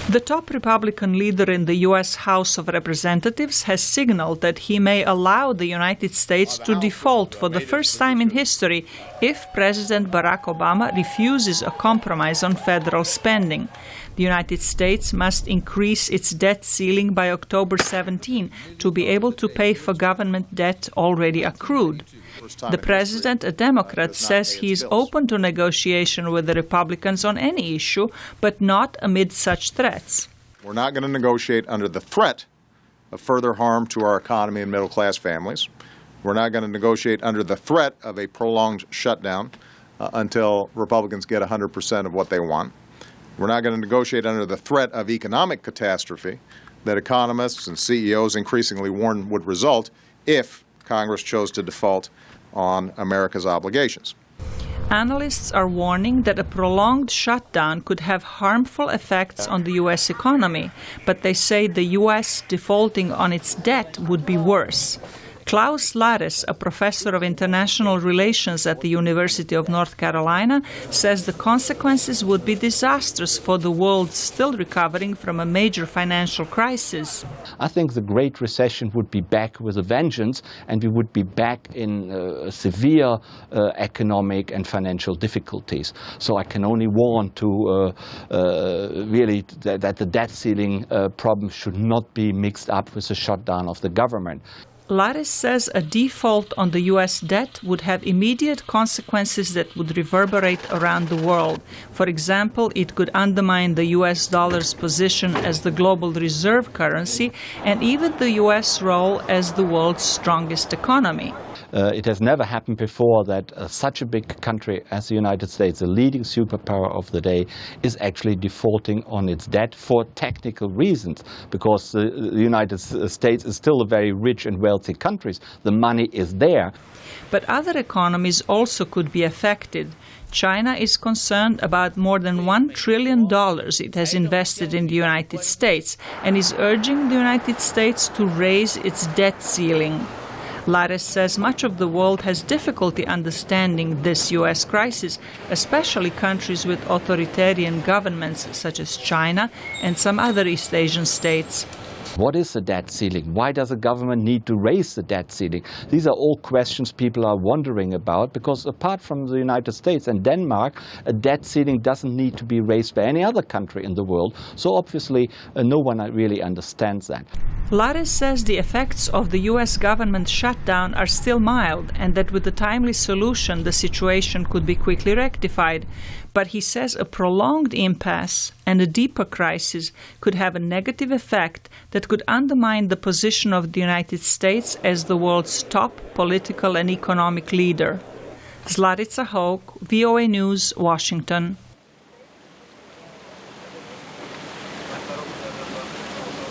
The top Republican leader in the U.S. House of Representatives has signaled that he may allow the United States to default for the first time in history if President Barack Obama refuses a compromise on federal spending. The United States must increase its debt ceiling by October 17 to be able to pay for government debt already accrued. The president, a Democrat, says he is open to negotiation with the Republicans on any issue, but not amid such threats. We're not going to negotiate under the threat of further harm to our economy and middle-class families. We're not going to negotiate under the threat of a prolonged shutdown until Republicans get 100% of what they want. We're not going to negotiate under the threat of economic catastrophe that economists and CEOs increasingly warn would result if Congress chose to default on America's obligations. Analysts are warning that a prolonged shutdown could have harmful effects on the U.S. economy, but they say the U.S. defaulting on its debt would be worse. Klaus Lares, a professor of international relations at the University of North Carolina, says the consequences would be disastrous for the world still recovering from a major financial crisis. I think the Great Recession would be back with a vengeance, and we would be back in severe economic and financial difficulties. So I can only warn to really that the debt ceiling problem should not be mixed up with the shutdown of the government. Lares says a default on the U.S. debt would have immediate consequences that would reverberate around the world. For example, it could undermine the U.S. dollar's position as the global reserve currency and even the U.S. role as the world's strongest economy. It has never happened before that such a big country as the United States, the leading superpower of the day, is actually defaulting on its debt for technical reasons, because the United States is still a very rich and wealthy country. The money is there. But other economies also could be affected. China is concerned about more than $1 trillion it has invested in the United States and is urging the United States to raise its debt ceiling. Lares says much of the world has difficulty understanding this U.S. crisis, especially countries with authoritarian governments such as China and some other East Asian states. What is the debt ceiling? Why does a government need to raise the debt ceiling? These are all questions people are wondering about, because apart from the United States and Denmark, a debt ceiling doesn't need to be raised by any other country in the world. So obviously no one really understands that. Lares says the effects of the U.S. government shutdown are still mild and that with a timely solution the situation could be quickly rectified. But he says a prolonged impasse and a deeper crisis could have a negative effect that could undermine the position of the United States as the world's top political and economic leader. Zlatica Hoke, VOA News, Washington.